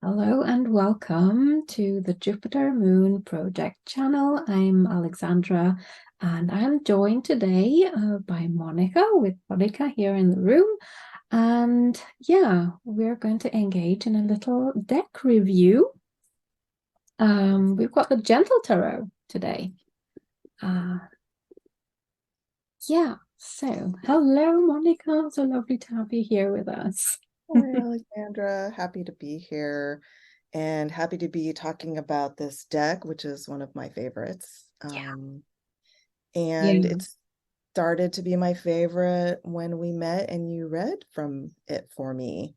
Hello and welcome to the Jupiter Moon Project channel. I'm Alexandra and I'm joined today by Monica, with Monica here in the room. And yeah, we're going to engage in a little deck review. We've got the Gentle Tarot today. Uh, yeah, so hello, Monica. So lovely to have you here with us. Hi, Alexandra. Happy to be here and happy to be talking about this deck, which is one of my favorites. And Yeah. it started to be my favorite when we met and you read from it for me.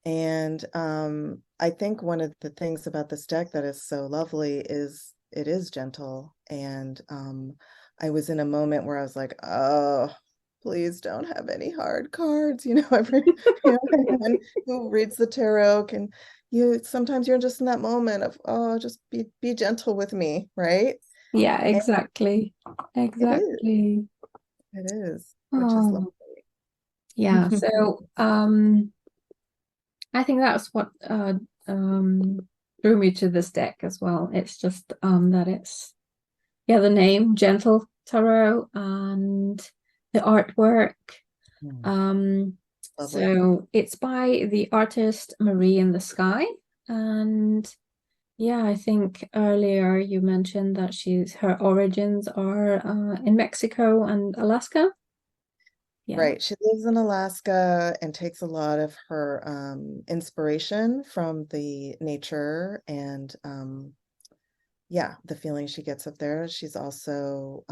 And I think one of the things about this deck that is so lovely is it is gentle. And I was in a moment where I was like, oh, please don't have any hard cards. Everyone who reads the tarot can sometimes you're just in that moment of, oh, just be gentle with me, right? Yeah, And exactly. it is, Exactly. it is, which is Oh, yeah. lovely. So, I think that's what drew me to this deck as well. It's just that it's the name Gentle Tarot and the artwork. Um, Lovely. so it's by the artist Marie in the Sky. And yeah, I think earlier you mentioned that her origins are in Mexico and Alaska. Yeah. Right. She lives in Alaska and takes a lot of her inspiration from the nature and yeah, the feeling she gets up there. She's also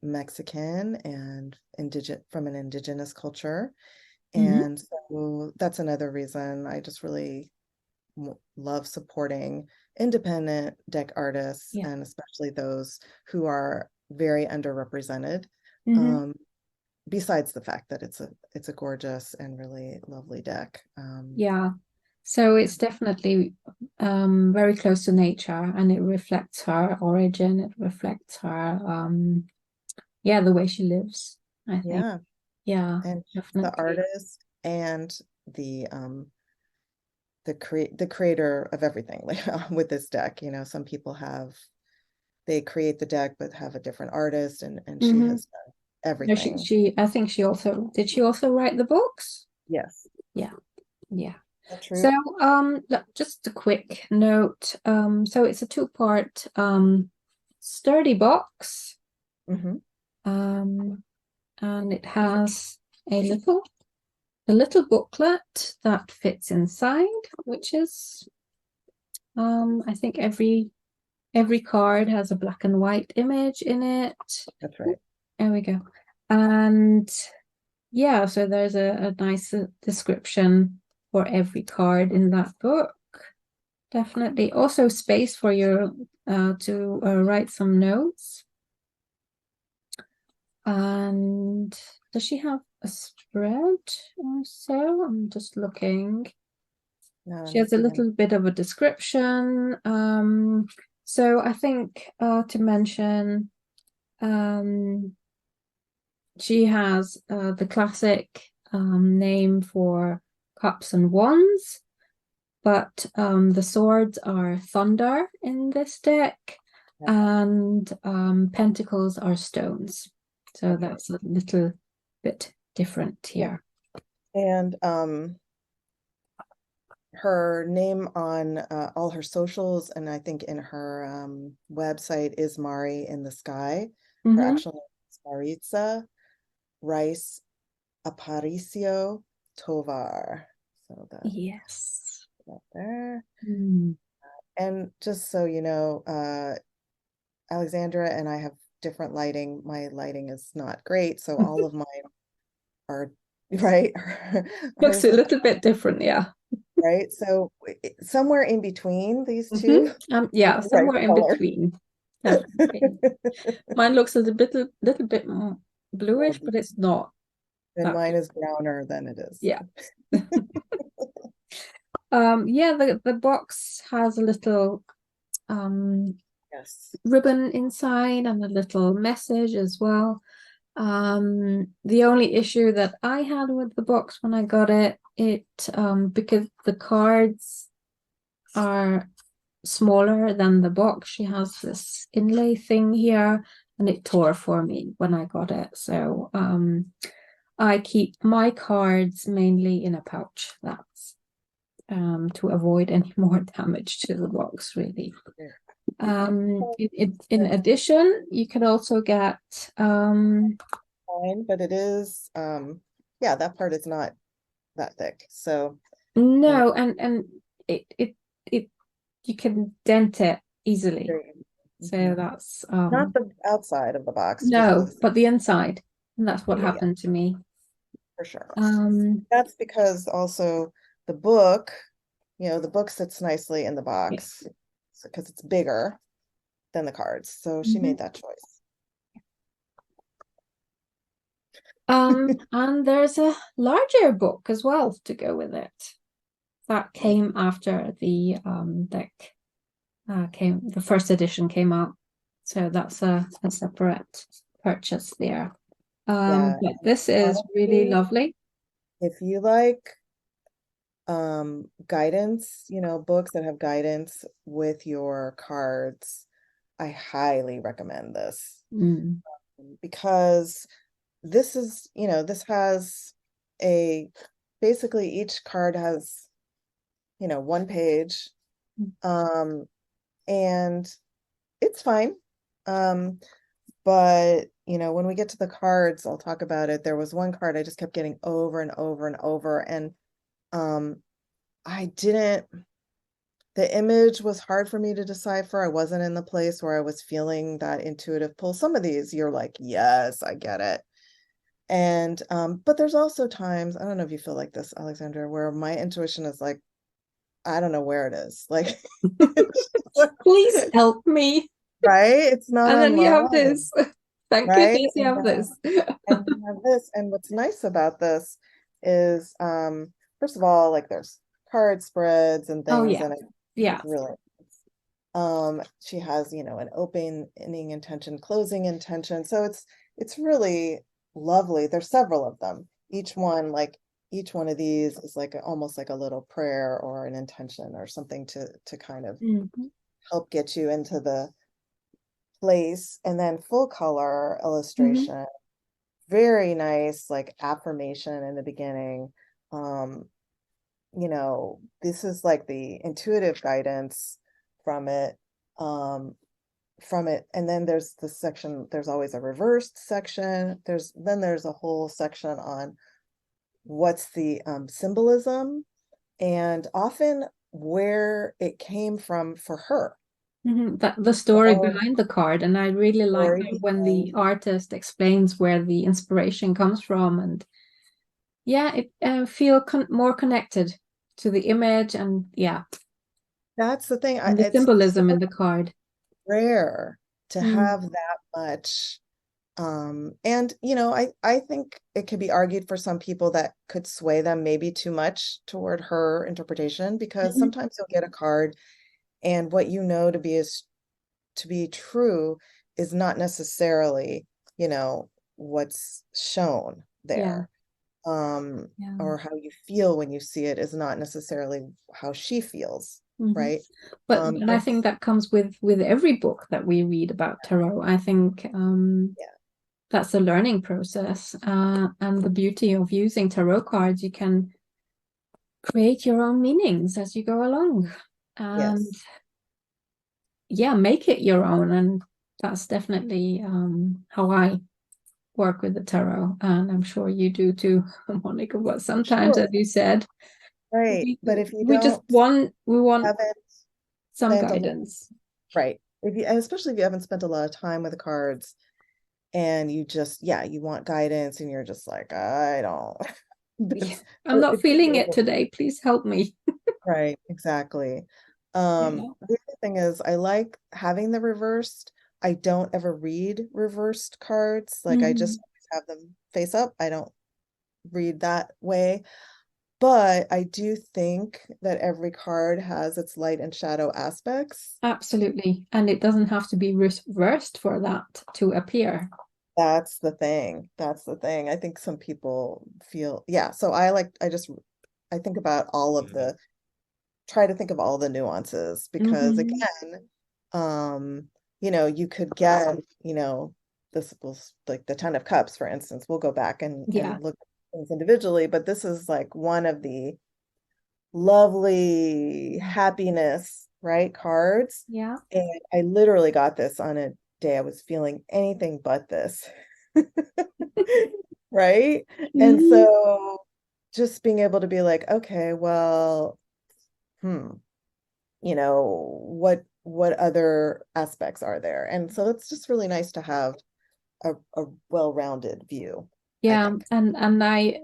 Mexican and indigenous from an indigenous culture. Hmm. And so that's another reason I just really love supporting independent deck artists Yeah. and especially those who are very underrepresented. Hmm. Um, Besides the fact that it's a gorgeous and really lovely deck. Yeah. So Yeah. it's definitely very close to nature, and it reflects her origin. It reflects her the way she lives, I think. Yeah. Yeah, And the definitely. artist and the the creator of everything like with this deck, some people they create the deck but have a different artist and she Hmm. has done No, everything. I think she also did she also write the books? Yes. Yeah, yeah. That's So true. just a quick note. So it's a two-part sturdy box. Hmm. Um and it has a little booklet that fits inside, which is I think every card has a black and white image in it. That's right. There we go. And yeah, so there's a nice description for every card in that book. Definitely. Also space for you to write some notes. And does she have a spread also? I'm just looking. No, She I'm has a seeing. little bit of a description. So I think to mention, um, she has the classic name for cups and wands, but the swords are thunder in this deck, Yeah, and pentacles are stones. So that's right. that's a little bit different Yeah. here. And her name on all her socials and I think in her website is Mari in the Sky. Her Hmm. actual name is Mariza Ryce Aparicio Tovar. So that's Yes. up there. Mm. And just so you know, Alexandra and I have different lighting. My lighting is not great, so all of mine are right. Looks Hers a is little bit different, yeah. right. So somewhere in between these Hmm. two is Yeah, the right somewhere in color. between. Definitely. Mine looks a little bit more More bluish, blue. but it's not And that mine blue. is browner than it is. Yeah. Yeah, the box has a little um Yes. ribbon inside and a little message as well. The only issue that I had with the box when I got it, because the cards are smaller than the box. She has this inlay thing here, and it tore for me when I got it. So I keep my cards mainly in a pouch. That's to avoid any more damage to the box, really. In addition, you can also get Fine, but it is yeah, that part is not that thick. So no, and it you can dent it easily. So that's not the outside of the box, just no, the but the inside. And that's what yeah, happened to me. for sure. Um That's because also the book, the book sits nicely in the yeah. box because it's bigger than the cards. So she Mhm. made that choice. And there's a larger book as well to go with it. That came after the deck the first edition came out. So that's a separate purchase there. Yeah, But this is really honestly, lovely. if you like guidance, books that have guidance with your cards, I highly recommend this Mm. because this has a basically each card has, one page. Um, and it's fine. Um, but when we get to the cards, I'll talk about it. There was one card I just kept getting over and over and over, and um, I didn't. The image was hard for me to decipher. I wasn't in the place where I was feeling that intuitive pull. Some of these, you're like, yes, I get it. And but there's also times, I don't know if you feel like this, Alexandra, where my intuition is like, I don't know where it is. Like, Please help me. right? It's not And then you have online, this. Thank right? goodness you have this. And you have this. And what's nice about this is, first of all, like there's card spreads and Oh things, yeah. and Yeah. it's really she has, an opening intention, closing intention. So it's really lovely. There's several of them. Each one of these is like almost like a little prayer or an intention or something to kind of Mhm. help get you into the place. And then full color Mhm. illustration, very nice, like affirmation in the beginning. Um, this is like the intuitive guidance from it. Um, and then there's the section, there's always a reversed section. There's a whole section on what's the symbolism and often where it came from for her. That the story So behind the card, and I really like story that when the behind, artist explains where the inspiration comes from, and yeah, it feel more connected to the image, and yeah, that's the thing. and the It's symbolism in so the card. rare to Mm. have that much. And I think it could be argued for some people that could sway them maybe too much toward her interpretation, because Mhm. sometimes you'll get a card and what you know to be true is not necessarily, what's shown Yeah, there. Um, yeah. or how you feel when you see it is not necessarily how she feels, Hmm. right? But I And think that comes with every book that we read about tarot. I think yeah, that's a learning process, and the beauty of using tarot cards, you can create your own meanings as you go along, and yes, yeah, make it your own. And that's definitely how I work with the tarot, and I'm sure you do too, Monica. But sometimes, as sure, you said, right. we But if you we just don't want haven't some spent a guidance. right. And especially if you haven't spent a lot of time with the cards and you just, yeah, you want guidance and you're just like, I don't. Yeah, That's I'm not it's feeling it today. Please help me. right, exactly. Yeah. The other thing is I like having the reversed. I don't ever read reversed cards. Like I Mhm. just have them face up. I don't read that way. But I do think that every card has its light and shadow aspects. Absolutely. And it doesn't have to be reversed for that to appear. That's the thing. That's the thing. I think some people feel, yeah. So I think about all of the try to think of all the nuances because again, you could get, this was like the Ten of Cups, for instance. We'll go back and Yeah. look at things individually, but this is like one of the lovely happiness, right, cards. Yeah. And I literally got this on a day I was feeling anything but this. Right? And Mhm. so just being able to be like, okay, well, what other aspects are there? And so it's just really nice to have a well-rounded view, I Yeah, think. and I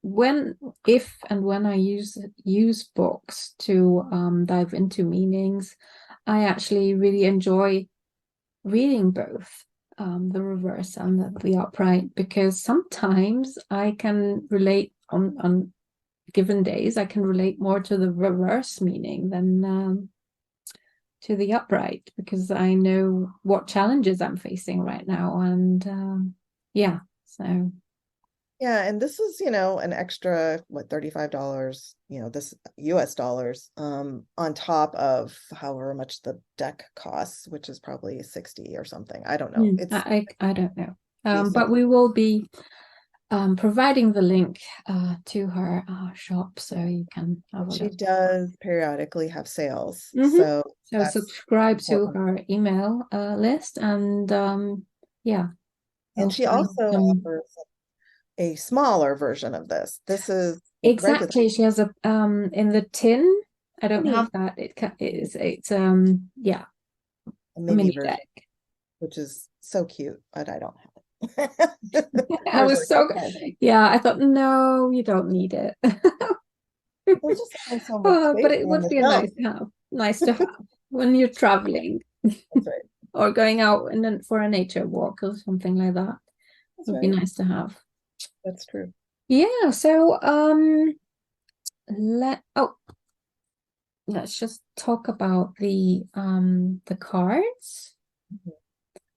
when if and when I use books to dive into meanings, I actually really enjoy reading both the reverse and the upright, because sometimes I can relate on given days, I can relate more to the reverse meaning than to the upright, because I know what challenges I'm facing right now. And yeah, so Yeah, and this is, an extra, what, $35, this US dollars, on top of however much the deck costs, which is probably 60 or something. I don't know. It's I don't know. But decent. we will be providing the link to her shop, so you can have a She look. does periodically have sales, Mhm. so So that's subscribe to important. her email list, and yeah, And you'll she find also some. offers a smaller version of this. This is the regular Exactly, she has a in the tin. I don't mini, have that. It's yeah, a a mini mini version, deck. which is so cute, but I don't have it. I I was was like, so okay. yeah, I thought no, you don't need it. There's just only so much Oh, but space it on would the be shelf. nice to have when you're traveling That's right. or going out and then for a nature walk or something like that. That's It would be right. nice to have. That's true. Yeah, so let's just talk about the cards. Mhm.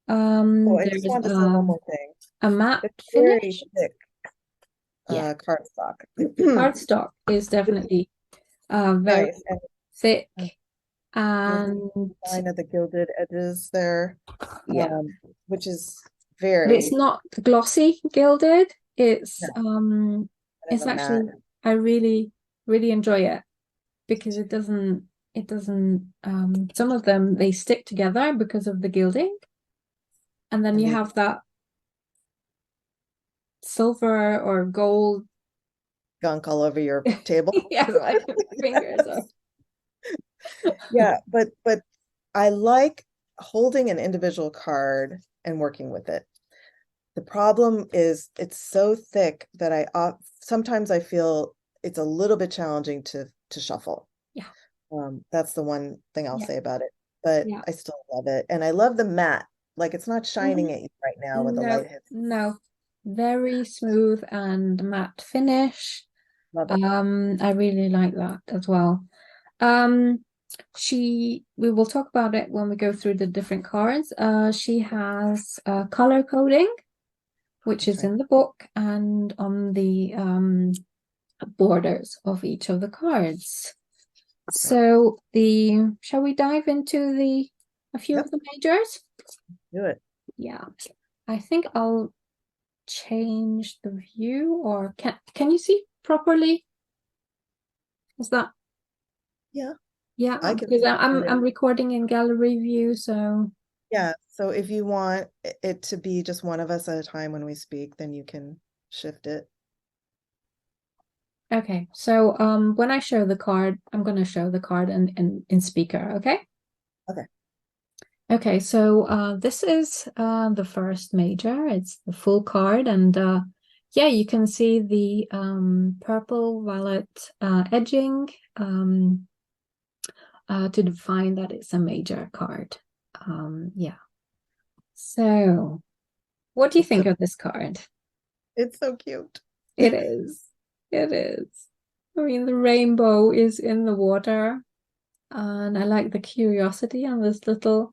Oh, I just There's wanted to say one more thing. a matte It's very finish. thick Yeah, cardstock. cardstock is Which is definitely very nice. And thick, you'll and find at the gilded edges there, yeah, which is but it's very not glossy gilded. no, kind It's of a matte. actually, I really enjoy it, because it doesn't some of them they stick together because of the gilding, and then And you these have that silver or gold. gunk all over your table. Yes, I put my fingers up. Yeah, but I like holding an individual card and working with it. The problem is it's so thick that sometimes I feel it's a little bit challenging to shuffle. Yeah, That's the one thing I'll yeah, say about it, but yeah. I still love it. And I love the matte. Like it's not Mhm. shining at you right now when the No, light hits. no, very smooth and matte finish. Love it. I really like that as well. Um, we will talk about it when we go through the different cards. She has color coding, which That's is right. in the book and on the borders of each of the cards. Right. So shall we dive into a few of Yep. the majors? Do it. Yeah, I think I'll change the view, or can you see properly? Is that Yeah, yeah? I can Because see I'm it. recording in gallery view, so Yeah. So if you want it to be just one of us at a time when we speak, then you can shift it. okay. So when I show the card, I'm gonna show the card in speaker, okay? Okay. Okay, so this is the first major. It's the full card, and yeah, you can see the purple violet edging to define that it's a major card. Yeah. So, what do you It's think so of this card? it's so cute. It is. It is. I mean, the rainbow is in the water, and I like the curiosity on this little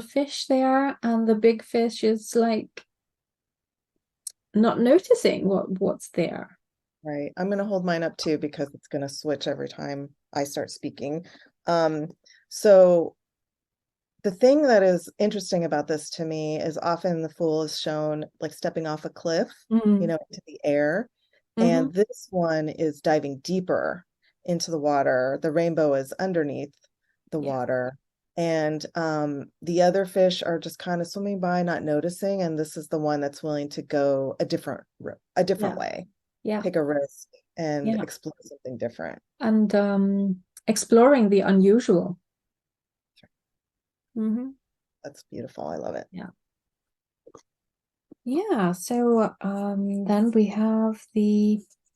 fish there, and the big fish is like not noticing what's there. Right. I'm going to hold mine up too because it's going to switch every time I start speaking. Um, so the thing that is interesting about this to me is often the fool is shown like stepping off a cliff, Mm. into the air. Mm-hmm. And this one is diving deeper into the water. The rainbow is underneath the Yeah. water. And the other fish are just kind of swimming by, not noticing. And this is the one that's willing to go a different Yeah. way, Yeah. take a risk and Yeah. explore something different. And exploring the unusual. Mm-hmm. That's beautiful. I love it. Yeah. Yeah. So then we have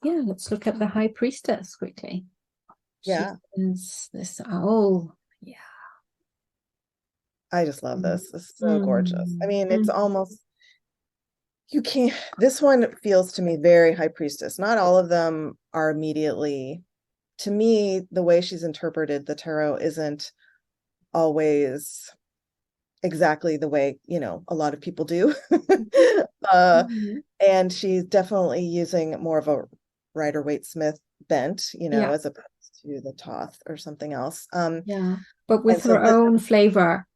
let's look at the High Priestess quickly. She Yeah, is this owl. Yeah. I just love Mm. this. It's so gorgeous. I Mm. mean, it's Mm. almost, you can't, this one feels to me very High Priestess. Not all of them are immediately, to me, the way she's interpreted the tarot isn't always exactly the way, a lot of people do. uh, Mhm. and she's definitely using more of a Rider-Waite-Smith bent, Yeah. as opposed to the Toth or something else. Yeah. But And with so her this own flavor.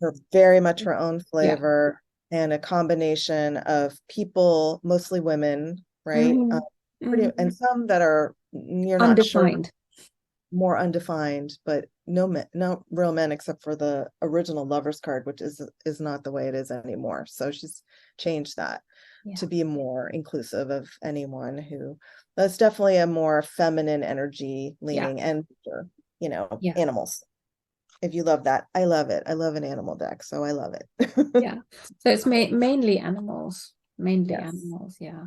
her very much her own Yeah. flavor and a combination of people, mostly women, right? Hmm. Pretty, Hmm. and some that are you're not sure, Undefined. more undefined, but no men, no real men except for the original lovers card, which is not the way it is anymore. So she's changed that Yeah. to be more inclusive of anyone who, that's definitely a more feminine energy Yeah. leaning, and Yeah. animals. If you love that, I love it. I love an animal deck, so I love it. Yeah. So it's mainly animals. Mainly Yes. animals. Yeah.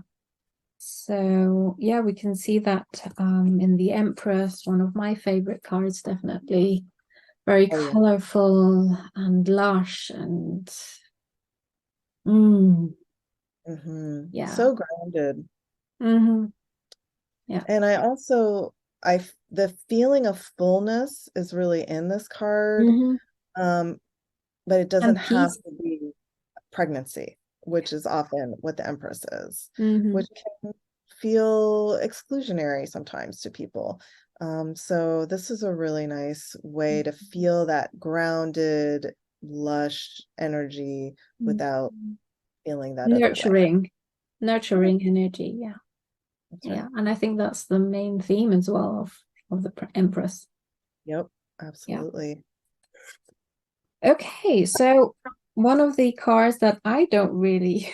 So yeah, we can see that in the Empress, one of my favorite cards, definitely. Very Oh yeah. colorful and lush and mm, yeah. So grounded. Hmm. Yeah. And I also, the feeling of fullness is really in this card, Hmm. um, but it doesn't And have peace. to be pregnancy, which is often what the Empress is, Hmm. which can feel exclusionary sometimes to people. So this is a really nice way to feel that grounded, lush energy without feeling that other way. Nurturing, Yeah, nurturing energy. Yeah. that's Yeah. right. And I think that's the main theme as well of the Empress. Yep, Yeah. absolutely. Okay. So one of the cards that I don't really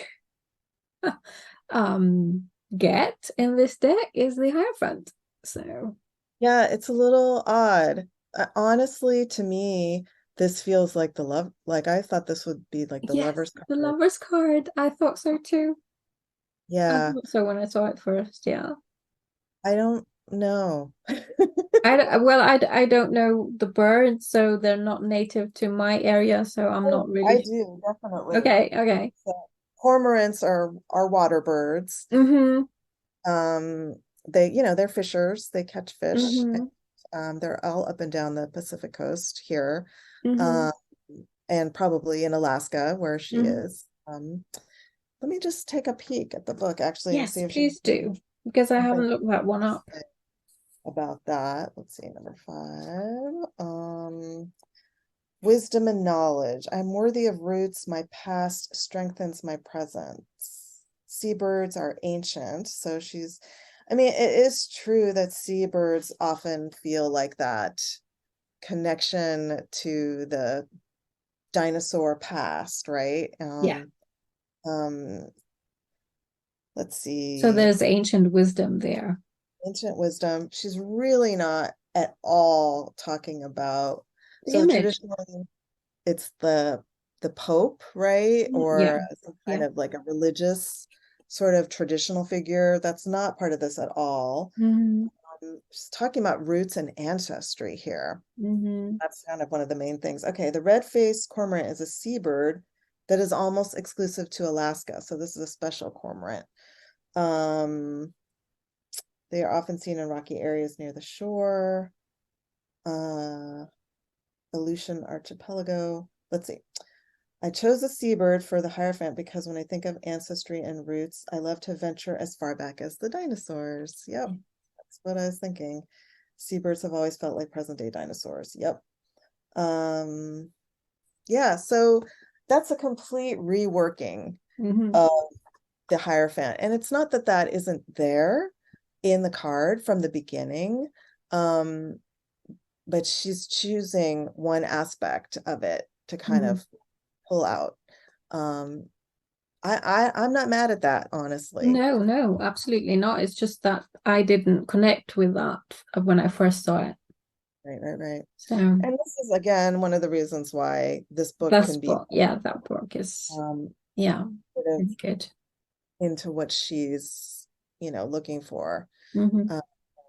get in this deck is the Hierophant. So Yeah, it's a little odd. Honestly, to me, this feels like the love, like I thought this would be like the yes, lover's the card. Lover's card. I thought so too. I Yeah, thought so when I saw it first. Yeah. I don't know. I don't know the birds, so they're not native to my area, so I'm not Oh, I really do, definitely. okay. Okay. So cormorants are water birds. Mm-hmm. Um, they're fishers. They catch fish. Mm-hmm. They're all up and down the Pacific coast here, Mm-hmm. um, and probably in Alaska where she Mm-hmm. is. Let me just take a peek at the book actually and see Yes, if she please do, because I something haven't looked that one up. about that. Let's see, number 5. Wisdom and knowledge. I'm worthy of roots. My past strengthens my present. Seabirds are ancient. So I mean, it is true that seabirds often feel like that connection to the dinosaur past, right? Yeah. Um, let's So see. there's ancient wisdom there. Ancient wisdom. She's really not at all talking about, The so image. traditionally it's the Pope, right? Yeah. Or some kind Yeah. of like a religious sort of traditional figure. That's not part of this at all. Mm-hmm. She's talking about roots and ancestry here. Mm-hmm. That's kind of one of the main things. Okay, the red-faced cormorant is a seabird that is almost exclusive to Alaska. So this is a special cormorant. Um, they are often seen in rocky areas near the shore. Aleutian archipelago. Let's see. I chose a seabird for the Hierophant because when I think of ancestry and roots, I love to venture as far back as the dinosaurs. Yep, that's what I was thinking. Seabirds have always felt like present-day dinosaurs. Yep. Yeah, so that's a complete reworking of the Hierophant. And it's not that that isn't there in the card from the beginning, but she's choosing one aspect of it to kind of pull out. I'm not mad at that, honestly. No, absolutely not. It's just that I didn't connect with that when I first saw it. Right. So And this is again one of the reasons why this book that's can be book, yeah, that book is yeah, sort of it's good. into what she's, looking for, Mm-hmm.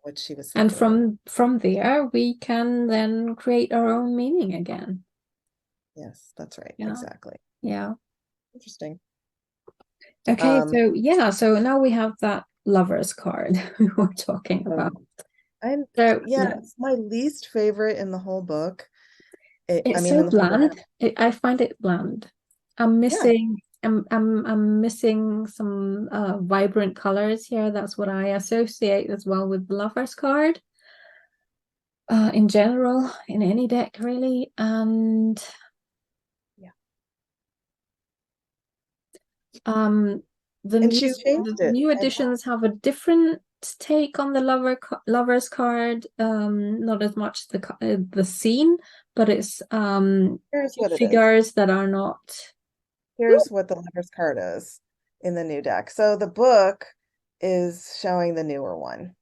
what she was And thinking of. from there, we can then create our own meaning again. Yes, that's right. Yeah, Exactly. yeah. Interesting. Okay, Um, so yeah, so now we have that lovers card we were talking about. um, I'm, So yeah, it's my least favorite in the whole book. I it's mean, so in the whole book. bland. I find it bland. I'm Yeah, missing I'm missing some vibrant colors here. That's what I associate as well with the lovers card. In general, in any deck really. And yeah. um the And new she's changed the it. new And editions have a different take on the lovers card. Not as much the scene, but it's here's what it is. figures that are not. Here's what the lover's card is in the new deck. So the book is showing the newer one.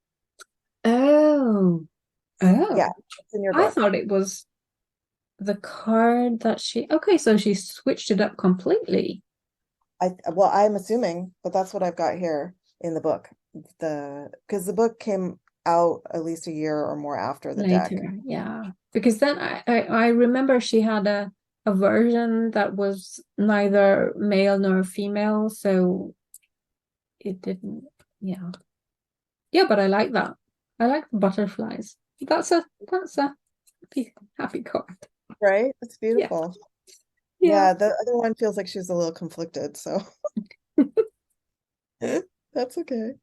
Oh, Yeah, oh. it's in your I book. thought it was the card that she. Okay, so she switched it up completely Well, I'm assuming, but that's what I've got here in the book. Because the book came out at least a year or more after the deck. later. Yeah, because then I remember she had a version that was neither male nor female, so it didn't. Yeah, yeah, but I like that. I like the butterflies. That's a happy card. Right? It's Yeah, beautiful. yeah. Yeah, the other one feels like she's a little conflicted, so that's okay.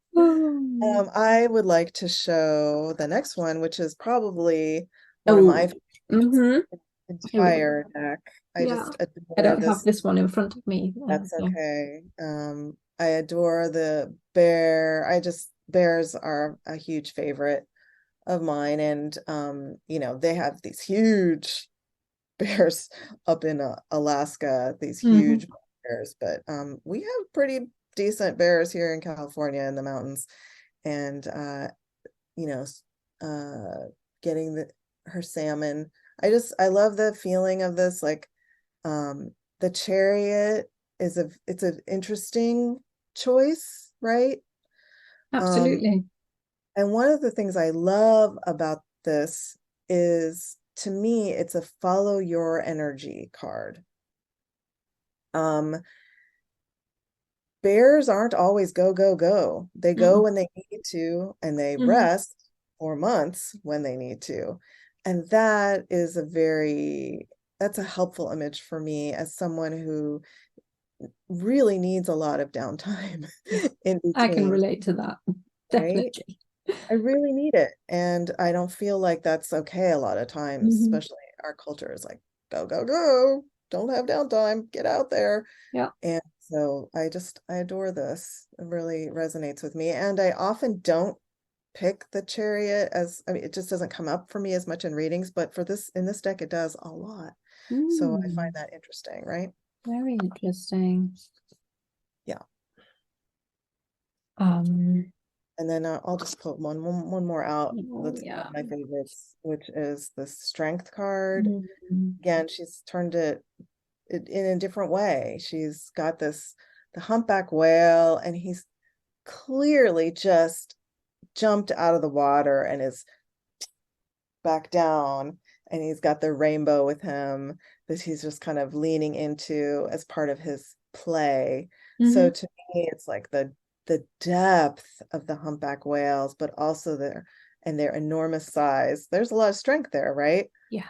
I would like to show the next one, which is probably one of Oh, my mm-hmm. Here we go. entire deck. I Yeah. just I adore don't have this. this one in front of me. That's okay. I adore the bear. Bears are a huge favorite of mine. And, they have these huge bears up in Alaska, these Mhm. huge bears, but we have pretty decent bears here in California in the mountains. And, you know, getting her salmon. I love the feeling of this, like, the chariot it's an interesting choice, right? Um, Absolutely. and one of the things I love about this is, to me, it's a follow your energy card. Bears aren't always go, go, go. They go Mm-mm. when they need to, and they Mhm. rest for months when they need to. And that is that's a helpful image for me as someone who really needs a lot of downtime in I can between, relate to that. right? Definitely. I really need it. And I don't feel like that's okay a lot of times, Hmm. especially our culture is like, go, go, go. Don't have downtime. Get out there. Yeah. And so I adore this. It really resonates with me. And I often don't pick the chariot I mean, it just doesn't come up for me as much in readings, but in this deck, it does a lot. So I find Mm, that interesting, right? very interesting. Yeah. Um, And then I'll just put one more out. oh That's one yeah. of my favorites, which is the strength card. Mhm. Again, she's turned it in a different way. She's got the humpback whale, and he's clearly just jumped out of the water and is back down, and he's got the rainbow with him that he's just kind of leaning into as part of his play. So Mhm. to me, it's like the depth of the humpback whales, but also their enormous size. There's a lot of strength there, right? Yeah.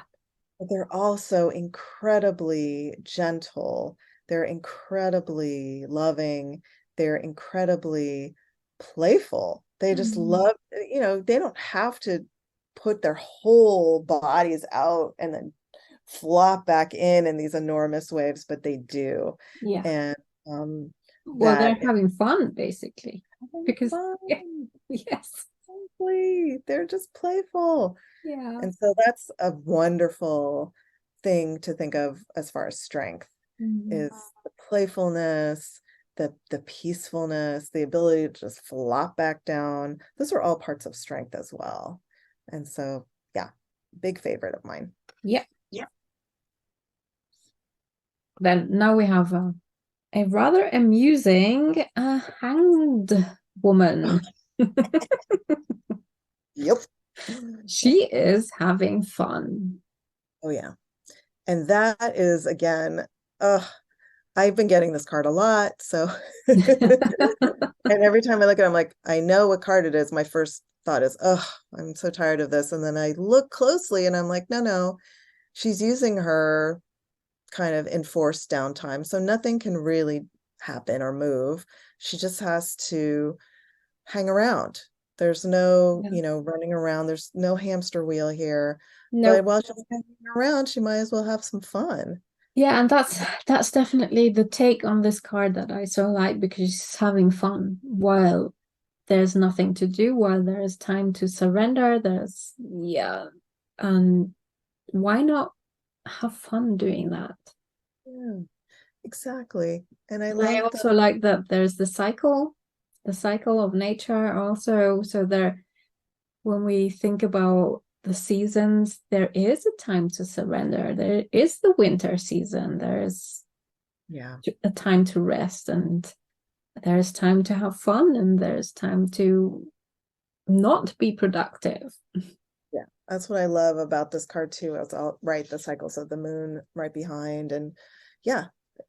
but they're also incredibly gentle. They're incredibly loving. They're incredibly playful. They just love, they don't have to put their whole bodies out and then flop back in these enormous waves, but they do. Yeah. And Well, they're that having fun basically is because fun. yeah, yes. Exactly. They're just playful. Yeah. And so that's a wonderful thing to think of as far as strength is the playfulness, the peacefulness, the ability to just flop back down. Those are all parts of strength as well. And so, yeah, big favorite of mine. Yeah. Yeah. Then now we have a rather amusing hanged woman. Yep. She is having fun. Oh, yeah. And that is, again, I've been getting this card a lot. So, and every time I look at it, I'm like, I know what card it is. My first thought is, oh, I'm so tired of this. And then I look closely and I'm like, no, she's using her kind of enforced downtime. So nothing can really happen or move. She just has to hang around. There's no, Yeah. running around. There's no hamster wheel here. No. But while she's hanging around, she might as well have some fun. Yeah, and that's definitely the take on this card that I so like because she's having fun while there's nothing to do, while there's time to surrender. And why not have fun doing that? Yeah, exactly. And I And I love that. also like that there's the cycle of nature also. So there, when we think about the seasons, there is a time to surrender. There is the winter season. There's Yeah. a time to rest, and there's time to have fun, and there's time to not be productive. Yeah, that's what I love about this card too. It's all right, the cycles of the moon right behind, and yeah,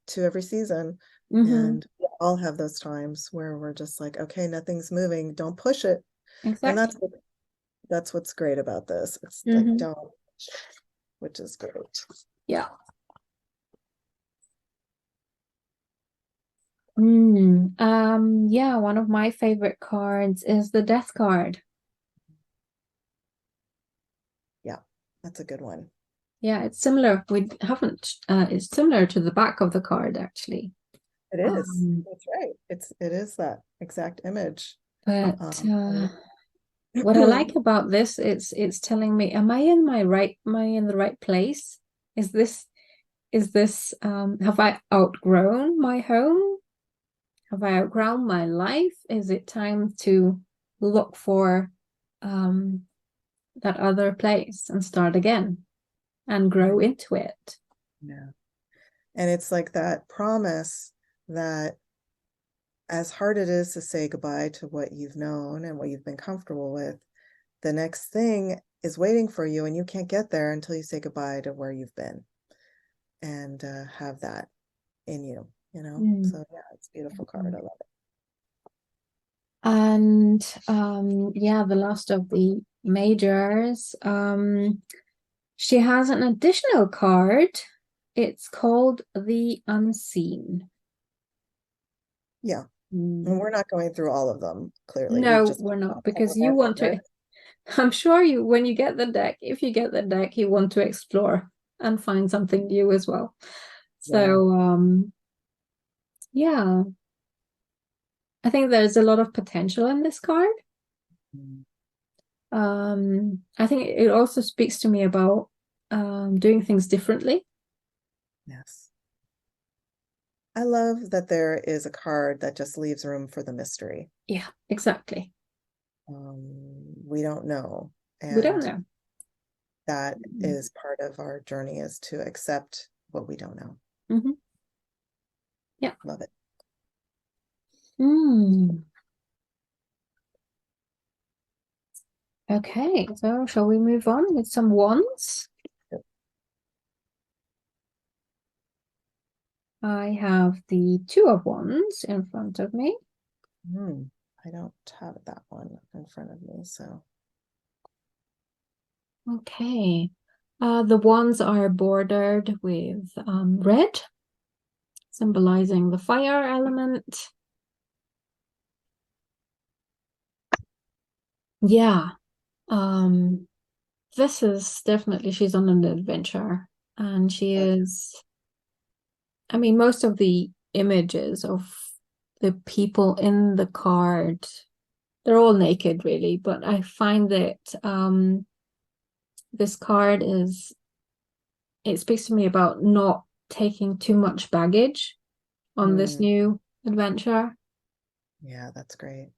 to every season. And we all have those times where we're just like, okay, nothing's moving, don't push it. And Exactly. that's what's great about this. It's like Mm-hmm. don't, which is great. Yeah. Yeah, one of my favorite cards is the Death card. Yeah, that's a good one. Yeah, it's similar. We haven't, it's similar to the back of the card, actually. It is. Um, That's right. It is that exact image. but Um, what I like about this, it's telling me, am I in the right place? Is this, have I outgrown my home? Have I outgrown my life? Is it time to look for that other place and start again and grow into it? yeah. And it's like that promise that as hard it is to say goodbye to what you've known and what you've been comfortable with, the next thing is waiting for you, and you can't get there until you say goodbye to where you've been and have that in you. So yeah, it's a beautiful card. I love it. And yeah, the last of the majors. She has an additional card. It's called the Unseen. Yeah. And we're not going through all of them, clearly. We've No, just we're not, some because of you our want to, favorites. I'm sure you, when you get the deck, if you get the deck, you want to explore and find something new as well. Yeah. So, yeah, I think there's a lot of potential in this card. Mm. I think it also speaks to me about doing things differently. Yes. I love that there is a card that just leaves room for the mystery. Yeah, exactly. We don't know. We don't And know. that is part of our journey, is to accept what we don't know. Yeah. Love it. Okay, so shall we move on with some wands? Yep. I have the Two of Wands in front of me. I don't have that one in front of me, so. Okay. The wands are bordered with red, symbolizing the fire element. Yeah, this is definitely, she's on an adventure, and she is, I mean, most of the images of the people in the card, they're all naked really, but I find that this card is, it speaks to me about not taking too much baggage on this new adventure. Yeah, that's great.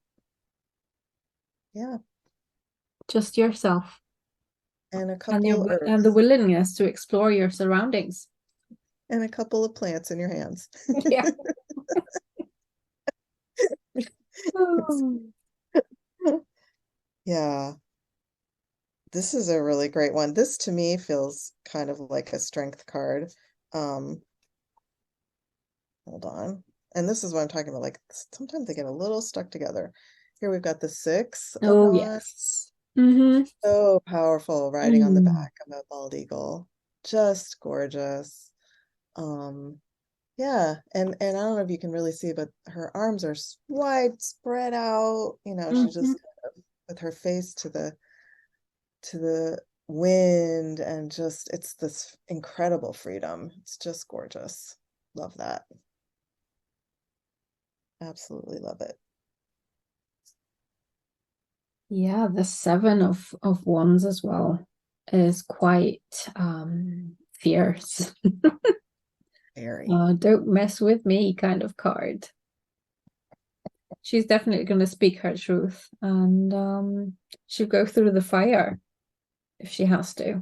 Yeah. Just yourself And a and couple and the herbs willingness to explore your surroundings. and a couple of plants in your hands. Yeah. Oh. Yeah, this is a really great one. This to me feels kind of like a strength card. Um, Hold on. And this is what I'm talking about. Like sometimes they get a little stuck together. Here we've got the Six of Oh, Wands. yes. Mm-hmm. So powerful, riding on the Mm. back of a bald eagle. Just gorgeous. Um, yeah, and I don't know if you can really see, but her arms are wide spread out. She's Mm-hmm. just kind of with her face to the wind, and just it's this incredible freedom. It's just gorgeous. Love that. Absolutely love it. Yeah, the Seven of Wands as well is quite fierce. Very. Don't mess with me kind of card. She's definitely going to speak her truth, and she'll go through the fire if she has to.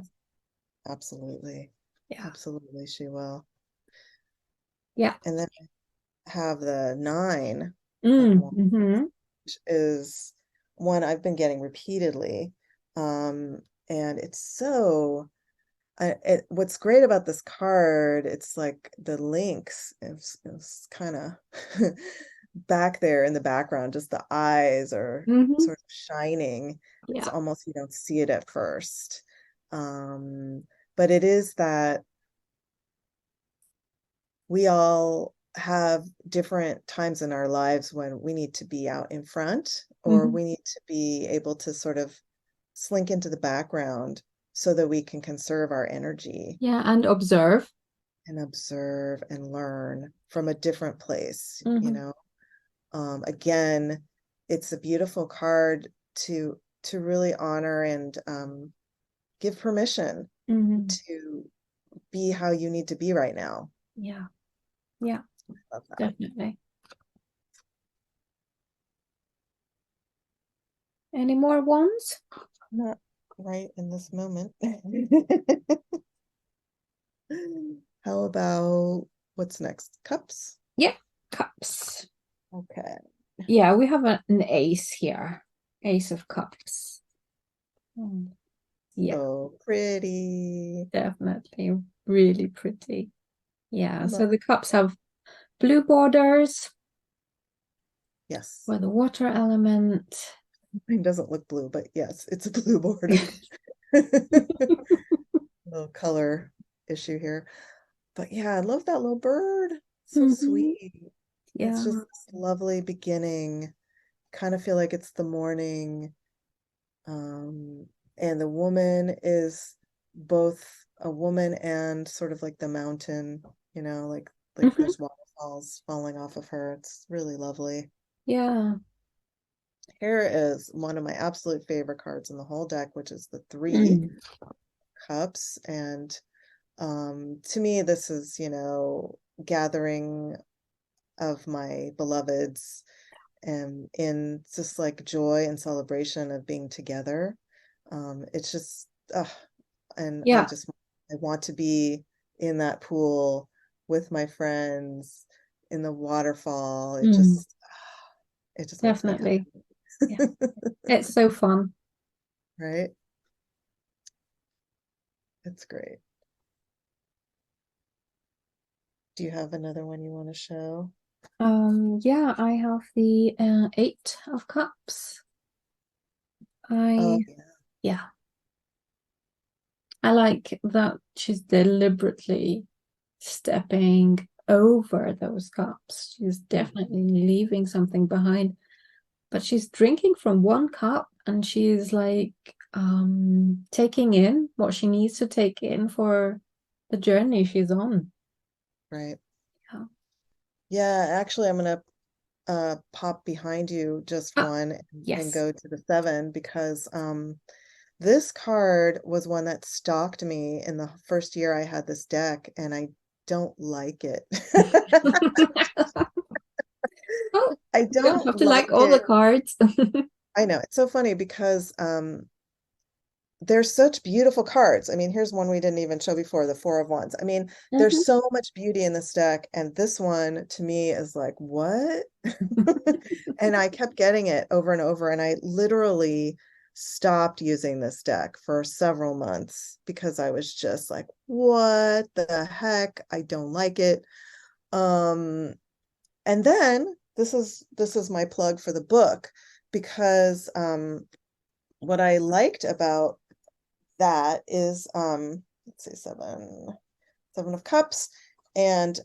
Absolutely. Yeah. Absolutely, she will. Yeah. And then I have the Nine of Wands, Mm-hmm. which is one I've been getting repeatedly. And it's what's great about this card, it's like the links, it's kind of back there in the background, just the eyes are Mm-hmm. sort of shining. It's Yeah. almost you don't see it at first. Um, but it is that we all have different times in our lives when we need to be out in front, or Mm-hmm. we need to be able to sort of slink into the background so that we can conserve our energy Yeah, and observe. and observe and learn from a different place. Mm-hmm. Again, it's a beautiful card to really honor and give permission Mm-hmm. to be how you need to be right now. Yeah. Yeah, Love that. definitely. Any more wands? Not right in this moment. How about what's next? Cups? Yeah, cups. Okay. Yeah, we have an ace here. Ace of cups. Yeah, So pretty. definitely really pretty. Yeah, so Love. the cups have blue borders Yes. for the water element. Mine doesn't look blue, but yes, it's a blue border. Little color issue here. But yeah, I love that little bird. So Mhm. sweet. It's just Yeah. this lovely beginning. Kind of feel like it's the morning. And the woman is both a woman and sort of like the mountain, like Mhm. there's waterfalls falling off of her. It's really lovely. Yeah. Here is one of my absolute favorite cards in the whole deck, which is the Three Mm. Cups. And to me, this is, gathering of my beloveds and in just like joy and celebration of being together. It's just, and Yeah. I want to be in that pool with my friends in the waterfall. It Mm. just, it just makes me Definitely. Yeah. happy. It's so fun. Right? It's great. Do you have another one you want to show? Yeah, I have the Eight of Cups. Oh, I yeah. Yeah. I like that she's deliberately stepping over those cups. She's definitely leaving something behind, but she's drinking from one cup and she's like taking in what she needs to take in for the journey she's on. Right. Yeah. Yeah, actually, I'm gonna pop behind you just Ah, one and yes. go to the 7 because this card was one that stalked me in the first year I had this deck, and I don't like it. Oh, I you don't don't have to like like all the it. cards. I know it's so funny because they're such beautiful cards. I mean, here's one we didn't even show before, the Four of Wands. I mean, there's Mhm. so much beauty in this deck, and this one to me is like, what? And I kept getting it over and over, and I literally stopped using this deck for several months because I was just like, what the heck? I don't like it. Um, and then this is my plug for the book because what I liked about that is let's see, seven of cups, and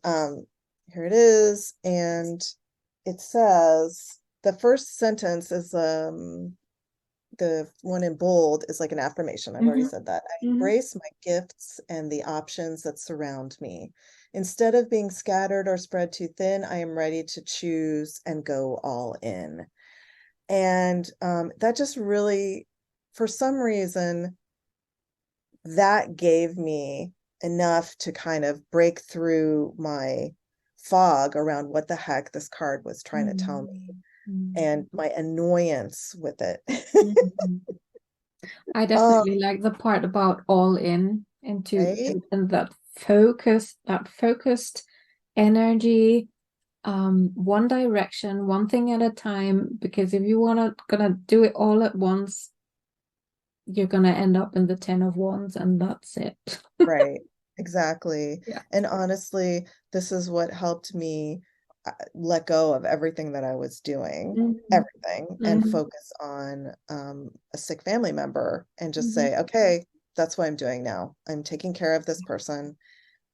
here it is, and it says the first sentence is the one in bold is like an affirmation. I've already Mhm, said that. I mhm, embrace my gifts and the options that surround me. Instead of being scattered or spread too thin, I am ready to choose and go all in. And that just really, for some reason, that gave me enough to kind of break through my fog around what the heck this card was trying to tell me mhm, mhm, and my annoyance with it. mhm. I Um, definitely like the part about all in into right? and that focused energy, one direction, one thing at a time, because if you gonna do it all at once, you're gonna end up in the Ten of Wands and that's it. Right. Exactly. Yeah. And honestly, this is what helped me let go of everything that I was doing, Mhm, everything, and mhm, focus on a sick family member and just mhm, say, okay, that's what I'm doing now. I'm taking care of this person,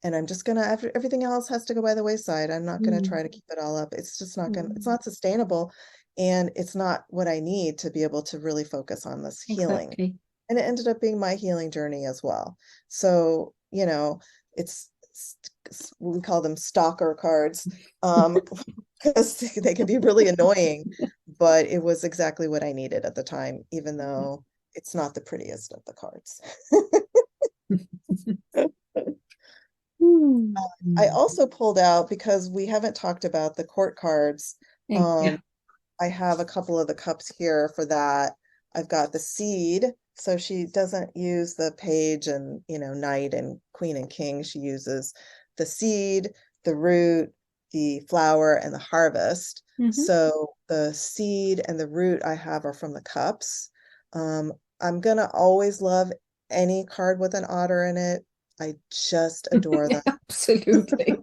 and I'm just gonna, everything else has to go by the wayside. I'm not gonna mhm, try to keep it all up. It's just not gonna, it's mhm. not sustainable, and it's not what I need to be able to really focus on this healing. Exactly. And it ended up being my healing journey as well. So, it's we call them stalker cards, because they can be really annoying, but it was exactly what I needed at the time, even though it's not the prettiest of the cards. I Hmm. also pulled out, because we haven't talked about the court cards. Yeah. Um, I have a couple of the cups here for that. I've got the seed. So she doesn't use the page and, knight and queen and king. She uses the seed, the root, the flower, and the harvest. Mhm. So the seed and the root I have are from the cups. Um, I'm gonna always love any card with an otter in it. I just adore them. Absolutely.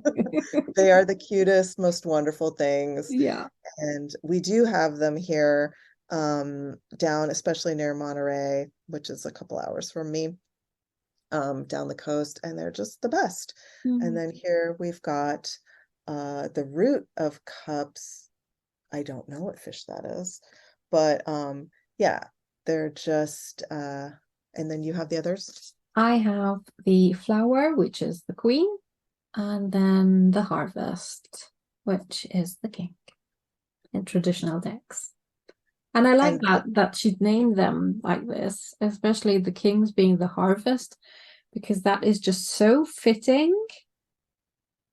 They are the cutest, most wonderful things. Yeah. And we do have them here down, especially near Monterey, which is a couple hours from me, down the coast, and they're just the best. And Mhm. then here we've got the root of cups. I don't know what fish that is, but yeah, they're just and then you have the others. I have the flower, which is the queen, and then the harvest, which is the king in traditional decks. And I like And that she'd named them like this, especially the kings being the harvest, because that is just so fitting.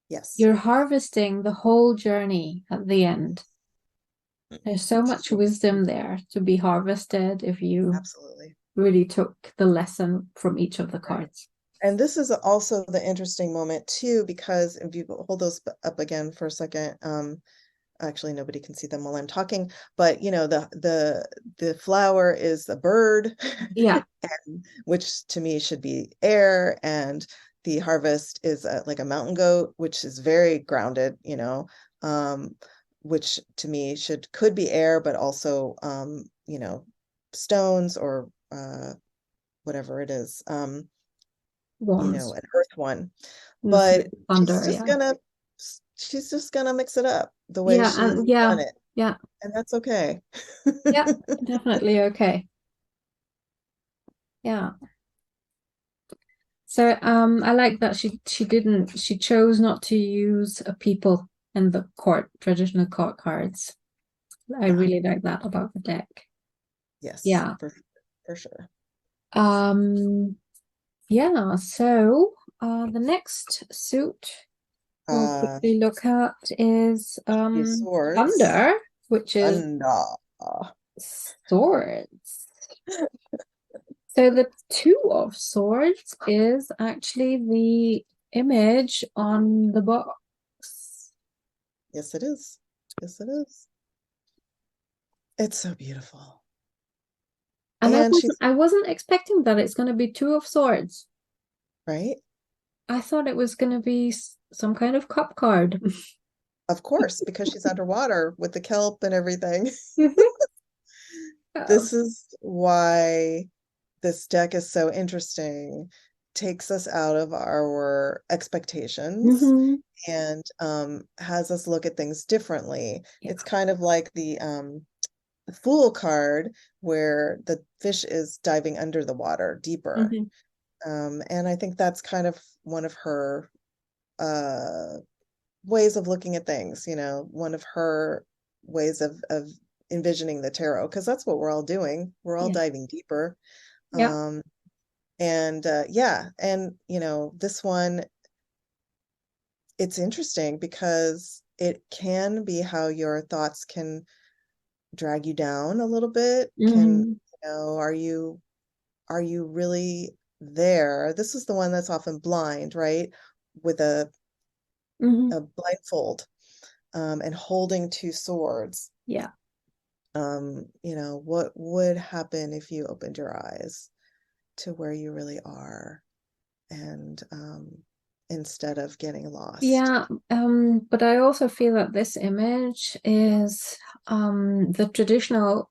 yes, You're harvesting the whole journey at the end. There's so much wisdom there to be harvested if you absolutely. really took the lesson from each of the Right. cards. And this is also the interesting moment too, because if you hold those up again for a second, actually nobody can see them while I'm talking, but the flower is the bird, Yeah. and which to me should be air, and the harvest is like a mountain goat, which is very grounded, um, which to me could be air, but also stones or whatever it is. Wands. an earth one, And but thunder, yeah. she's just gonna mix it up the way Yeah, she's and yeah, done it, yeah, and that's okay. yeah, definitely okay. Yeah. So I like that she chose not to use a people in the traditional court cards. I Yeah, really like that about the deck. yes, Yeah. for sure. Um yeah, so the next suit we'll Uh, quickly look at is Few swords, Thunder, which is thunder. swords. So the Two of Swords is actually the image on the box. Yes, it is. Yes, it is. It's so beautiful. And And she's I wasn't expecting that it's going to be Two of Swords. right. I thought it was going to be some kind of cup card. Of course, because she's underwater with the kelp and everything. Oh. This is why this deck is so interesting. Takes us out of our expectations Mhm. and has us look at things differently. Yeah. It's kind of like the Fool card where the fish is diving under the water deeper. Mhm. And I think that's kind of one of her uh, ways of looking at things, one of her ways of envisioning the tarot, because that's what we're all doing. We're all Yeah. diving deeper. Yeah. Um, and yeah, and this one, it's interesting because it can be how your thoughts can drag you down a little bit. Mhm. Are you really there? This is the one that's often blind, right? With Mhm. a blindfold, and holding two swords. Yeah. What would happen if you opened your eyes to where you really are and instead of getting lost? Yeah. But I also feel that this image is the traditional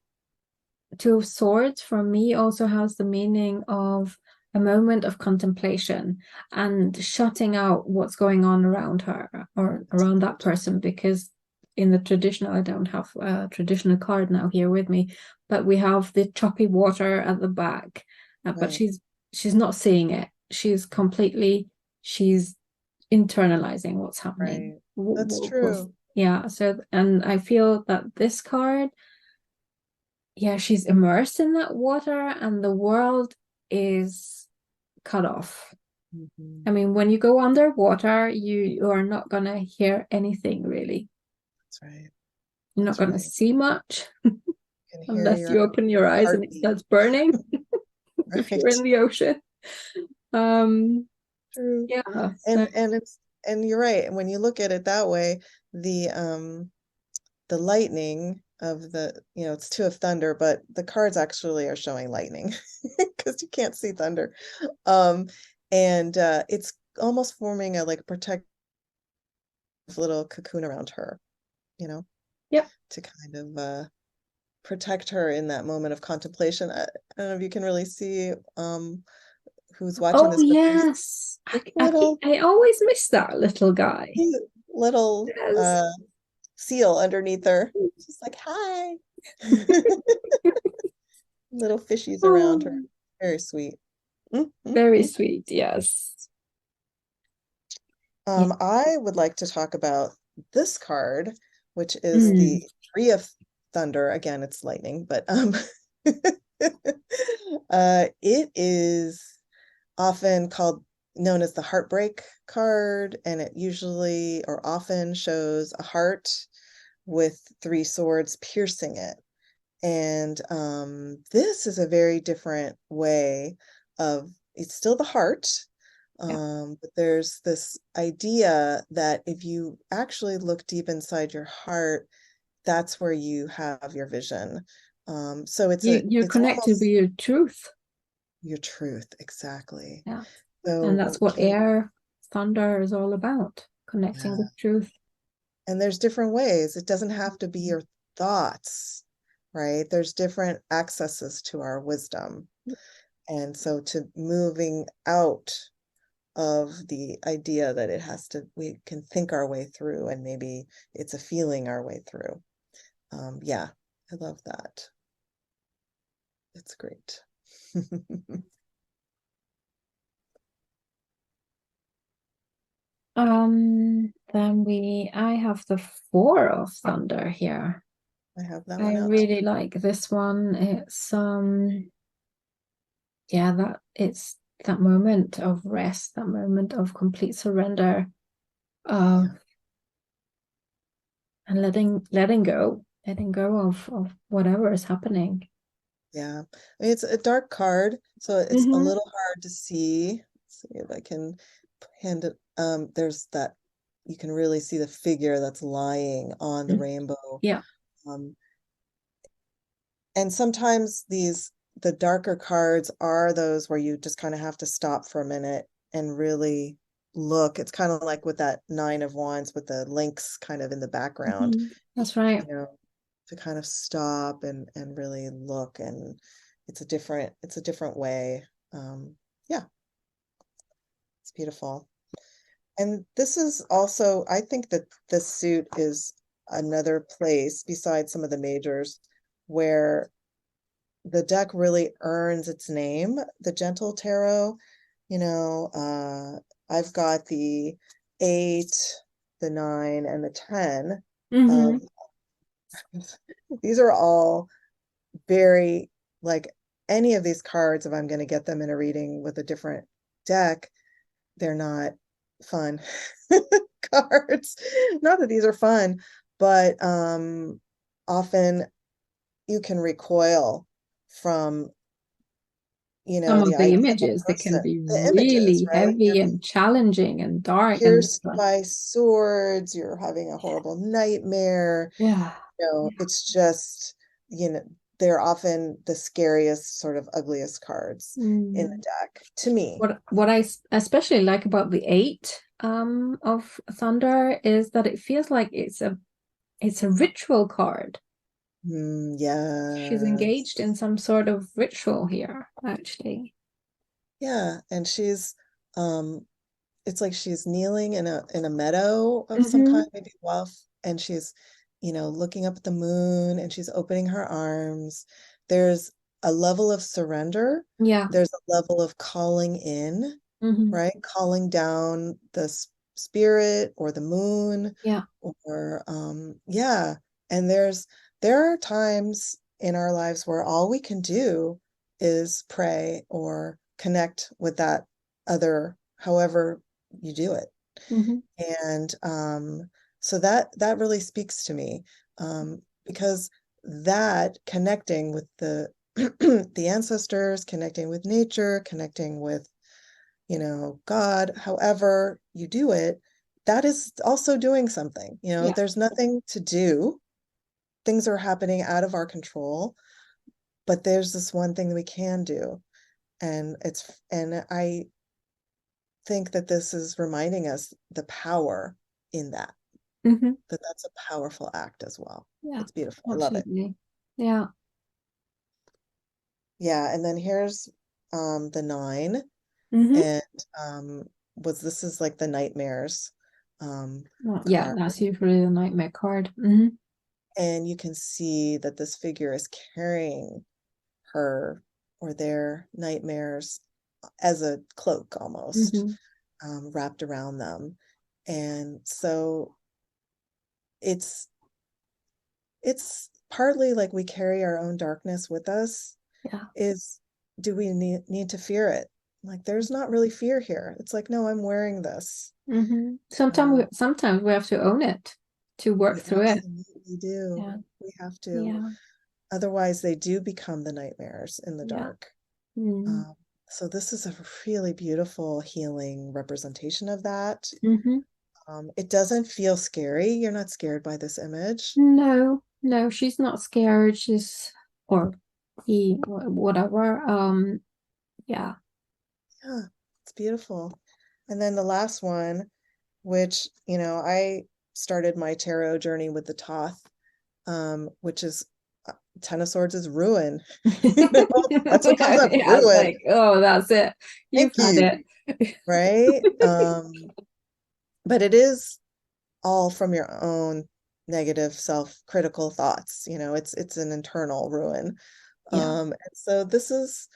Two of Swords for me also has the meaning of a moment of contemplation and shutting out what's going on around her or around that person, because in the traditional, I don't have a traditional card now here with me, but we have the choppy water at the back, but Right, she's not seeing it. She's internalizing what's happening. right. That's true. Yeah, so and I feel that this card, yeah, she's immersed in that water and the world is cut off. Mhm. I mean, when you go underwater, you are not going to hear anything really. That's right. You're not That's going to right. see much You can hear unless you open your your eyes and it heartbeat, starts burning if you're right? in the ocean. Um, True. yeah, And so you're right. When you look at it that way, the lightning of it's two of thunder, but the cards actually are showing lightning because you can't see thunder. Um, and it's almost forming a like protective little cocoon around her, you know, yep. to kind of protect her in that moment of contemplation. I don't know if you can really see who's watching Oh this, but there's yes. this little I always miss that little guy. cute little Yes. seal underneath her. She's like, hi. Little fishies around her. Oh, Very sweet. Mm, mm, very mm. sweet, yes. Yeah. I would like to talk about this card, which is Mm. the Tree of Thunder. Again, it's lightning, but it is often known as the heartbreak card, and it usually or often shows a heart with three swords piercing it. And this is a very different way of it's still the heart, Yeah. but there's this idea that if you actually look deep inside your heart, that's where you have your vision. So You're it's connected with almost your truth. your truth, exactly. Yeah. And that's So what air thunder is all about, connecting yeah, with truth. and there's different ways. It doesn't have to be your thoughts, right? There's different accesses to our wisdom. And so to moving out of the idea that we can think our way through, and maybe it's a feeling our way through. Yeah, I love that. It's great. I have the Four of Thunder here. I have that I one out really too. like this one. It's yeah, that it's that moment of rest, that moment of complete surrender, of Yeah, and letting go of whatever is happening. yeah. I mean, it's a dark card, so it's a Mm-hmm. little hard to see. Let's see if I can hand it. There's that, you can really see the figure that's lying on the rainbow. Yeah. Um, and sometimes the darker cards are those where you just kind of have to stop for a minute and really look. It's kind of like with that Nine of Wands with the lynx kind of in the background, Mm-hmm. That's right. you know, to kind of stop and really look. And it's a different way. Yeah, it's beautiful. And this is also, I think that this suit is another place besides some of the majors where the deck really earns its name, the Gentle Tarot. I've got the 8, the 9, and the 10 of Mm-hmm. these are all very, like, any of these cards, if I'm going to get them in a reading with a different deck, they're not fun cards. Not that these are fun, but often you can recoil from, Some the of the idea of a images that can person, be the images, really right? You're heavy being and challenging and dark, and it's pierced like, by swords, you're having a horrible nightmare. yeah. It's just, you know, they're often the scariest, sort of ugliest cards in the Mm. deck to me. What I especially like about the eight of Thunder is that it feels like it's a ritual card. She's engaged in Yes. some sort of ritual here, actually. Yeah, and um it's like she's kneeling in a meadow of some Mm-hmm. kind, maybe and she's, looking up at the moon, and she's opening her arms. There's a level of surrender. Yeah. There's a level of calling in, Mm-hmm. right? Calling down the spirit or the moon, Yeah. or yeah. And there are times in our lives where all we can do is pray or connect with that other, however you do it. Mm-hmm. And so that really speaks to me, because that connecting with the the ancestors, connecting with nature, connecting with, God, however you do it, that is also doing something. Yeah. There's nothing to do. Things are happening out of our control, but there's this one thing that we can do. And I think that this is reminding us the power in Mm-hmm. that's a powerful act as well. Yeah. It's beautiful. I love it. Absolutely. Yeah. Yeah, and then here's the 9, Mm-hmm. and this is like the nightmares Well, yeah, card. that's usually the nightmare card. Mm-hmm. And you can see that this figure is carrying her or their nightmares as a cloak almost, Mm-hmm. wrapped around them. And so it's it's partly like we carry our own darkness with us. Yeah. Is Do we need to fear it? Like, there's not really fear here. It's like, no, I'm wearing this. Mm-hmm. Um, Sometimes we have to own it to work we through it. absolutely do. Yeah. We have to. Yeah. Otherwise, they do become the nightmares in the Yeah. dark. Mm. Um, so this is a really beautiful healing representation of that. Mm-hmm. It doesn't feel scary. You're not scared by this image. No, no, she's not scared. She's or he whatever. Yeah. Yeah, it's beautiful. And then the last one, which, I started my tarot journey with the Thoth, which is Ten of Swords is ruin. You know, that's what comes up, Yeah, it's ruin. like, oh, that's it. You've Thank had you. it. Right? But it is all from your own negative self-critical thoughts. You know, it's an internal ruin. Yeah. And so this is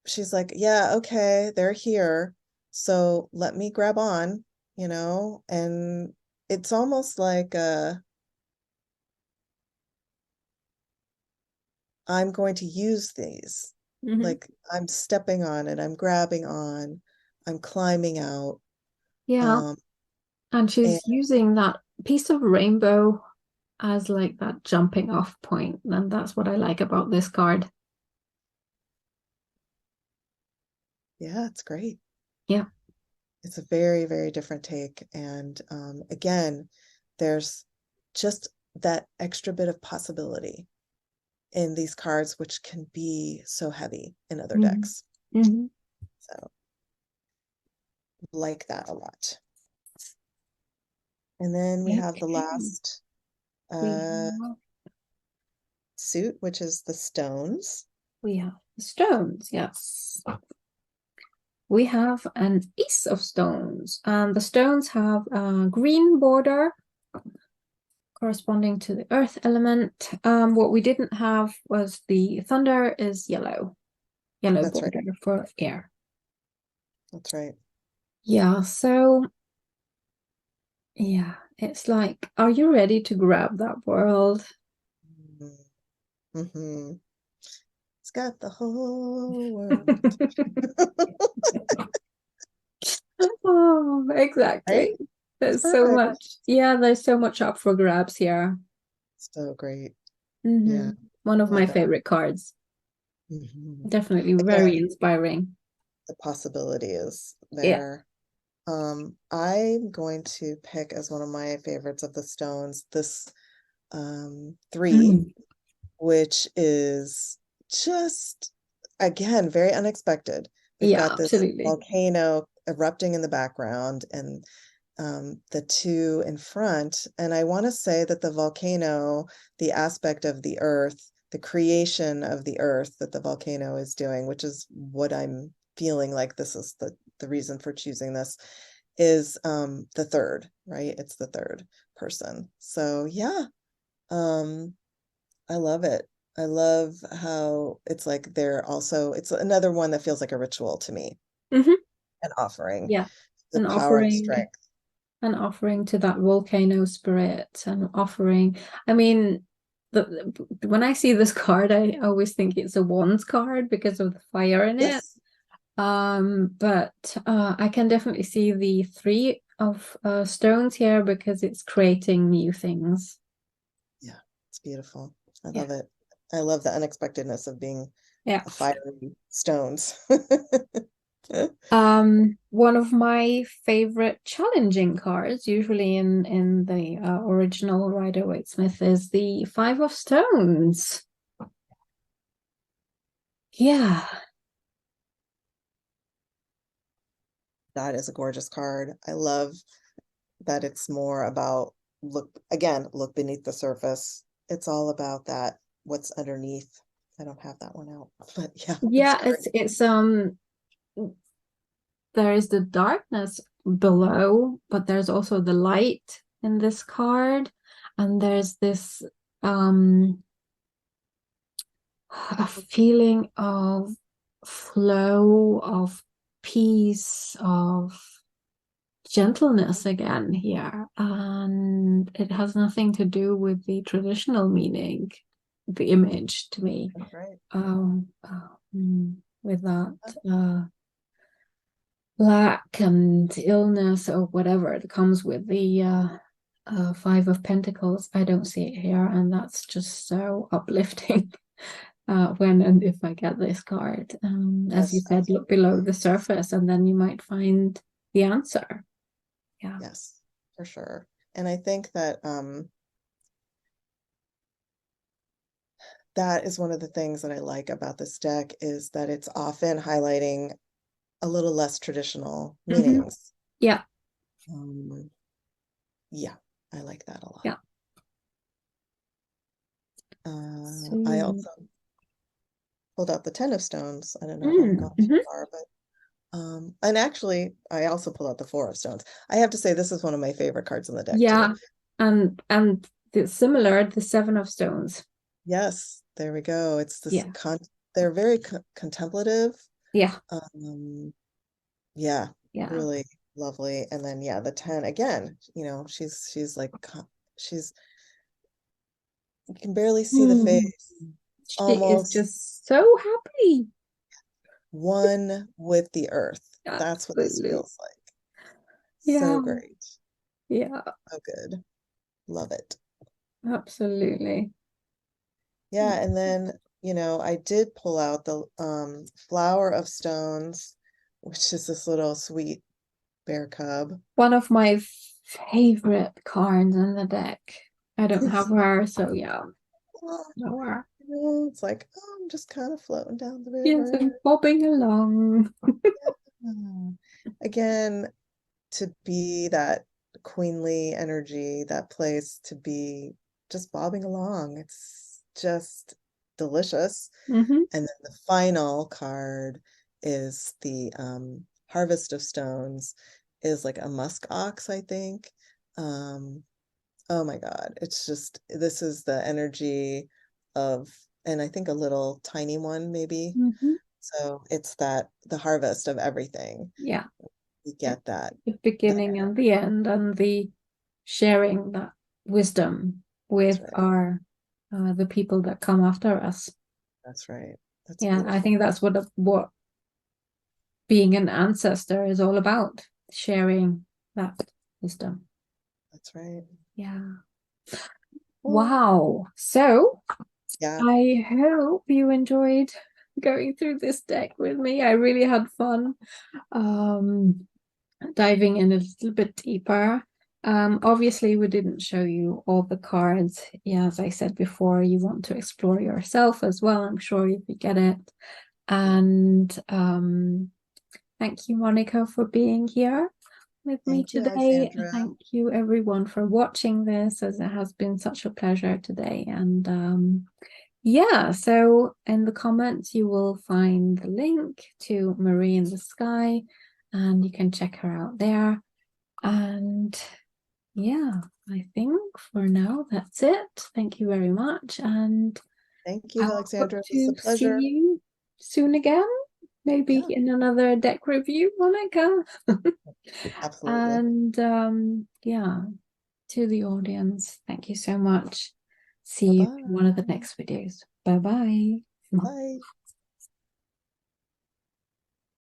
she's like, yeah, okay, they're here. So let me grab on, you know, and it's almost like I'm going to use these. Hmm. Like I'm stepping on it, I'm grabbing on, I'm climbing out. Yeah. Um, And and she's using that piece of rainbow as like that jumping off point. And that's what I like about this card. yeah, it's great. Yeah. It's a very, very different take. And again, there's just that extra bit of possibility in these cards, which can be so heavy in other Hmm. decks. Hmm. So like that a lot. And then we have the Okay. last We uh, have, suit, which is the stones. we have the stones, yes. We have an Ace of Stones, and the stones have a green border corresponding to the earth element. What we didn't have was the thunder is yellow, yellow That's right. border for air. That's right. Yeah, so yeah, it's like, are you ready to grab that world? Mm-hmm. It's got the whole world. Oh, Right? exactly. It's There's so perfect. much. Yeah, there's so much up for grabs here. So great. Yeah, Hmm. One of my love it. favorite cards. Mhm. Definitely very Again, inspiring. the possibility is Yeah. there. I'm going to pick as one of my favorites of the stones this three, Mm. which is just again very unexpected. We've Yeah, got this absolutely. volcano erupting in the background and the two in front. And I want to say that the volcano, the aspect of the earth, the creation of the earth that the volcano is doing, which is what I'm feeling like this is the reason for choosing this, is the third, right? It's the third person. So yeah, um, I love it. I love how it's like they're also, it's another one that feels like a ritual to me, Hmm. an offering, Yeah. the An power and offering, strength. an offering to that volcano spirit, an offering. I mean, when I see this card, I always think it's a wands card because of the fire in it. Yes. But I can definitely see the three of stones here because it's creating new things. Yeah, it's beautiful. I Yeah. love it. I love the unexpectedness of being Yeah. a fiery stones. One of my favorite challenging cards, usually in the original Rider-Waite-Smith, is the Five of Stones. Yeah. That is a gorgeous card. I love that it's more about look beneath the surface. It's all about that, what's underneath. I don't have that one out, but yeah, it's Yeah, great. it's there is the darkness below, but there's also the light in this card, and there's this a feeling of flow, of peace, of gentleness again here. And it has nothing to do with the traditional meaning, the image to me. That's right. With that lack and illness or whatever it comes with the Five of Pentacles, I don't see it here, and that's just so uplifting. When and if I get this card, as you Yes, said, look absolutely. below the surface, and then you might find the answer. Yeah. Yes, for sure. And I think that that is one of the things that I like about this deck is that it's often highlighting a little less traditional Hmm. meanings. Yeah. Um, yeah, I like that a lot. Yeah. I See. also pulled out the Ten of Stones. I don't know if I'm Mm, gone too mhm. far, but and actually I also pulled out the Four of Stones. I have to say this is one of my favorite cards in the deck too. Yeah, and it's similar, the Seven of Stones. Yes, there we go. It's this Yeah, they're very contemplative. yeah, Um, yeah, yeah. really lovely. And then yeah, the 10 again, she's like she's you can barely see the Mm. face. It's She is almost just so happy. one with the earth. That's what this Absolutely. feels like. So Yeah, great. yeah, So good. Love it. absolutely. Yeah, and then, I did pull out the Flower of Stones, which is this little sweet bear cub. One of my favorite cards in the deck. I don't have her, so yeah, no her. It's like, oh, I'm just kind of floating down the Yes, river. and bobbing along. Yeah. Again, to be that queenly energy, that place to be just bobbing along. It's just delicious. Hmm. And then the final card is the Harvest of Stones, is like a musk ox, I think. Um, oh my God. It's just, this is the energy of, and I think a little tiny one maybe. Hmm. So it's the harvest of everything. Yeah, We get that the beginning there. and the end, and the sharing that wisdom That's with right. our the people that come after us. That's right. That's Yeah, I beautiful. think that's what being an ancestor is all about, sharing that wisdom. That's right. Yeah. Well, Wow. So yeah, I hope you enjoyed going through this deck with me. I really had fun diving in a little bit deeper. Obviously, we didn't show you all the cards. Yeah, as I said before, you want to explore yourself as well. I'm sure you could get it. And thank you, Monica, for being here with me thank you, today. Alexandra. Thank you, everyone, for watching this, as it has been such a pleasure today. And yeah, so in the comments, you will find the link to Marie in the Sky, and you can check her out there. And yeah, I think for now, that's it. Thank you very much. And Thank I you, hope Alexandra. It was a to see pleasure. you soon again, maybe Yeah, in another deck review, Monica. absolutely. And yeah, to the audience, thank you so much. See you in one of the Bye-bye. next videos. Bye bye. Bye.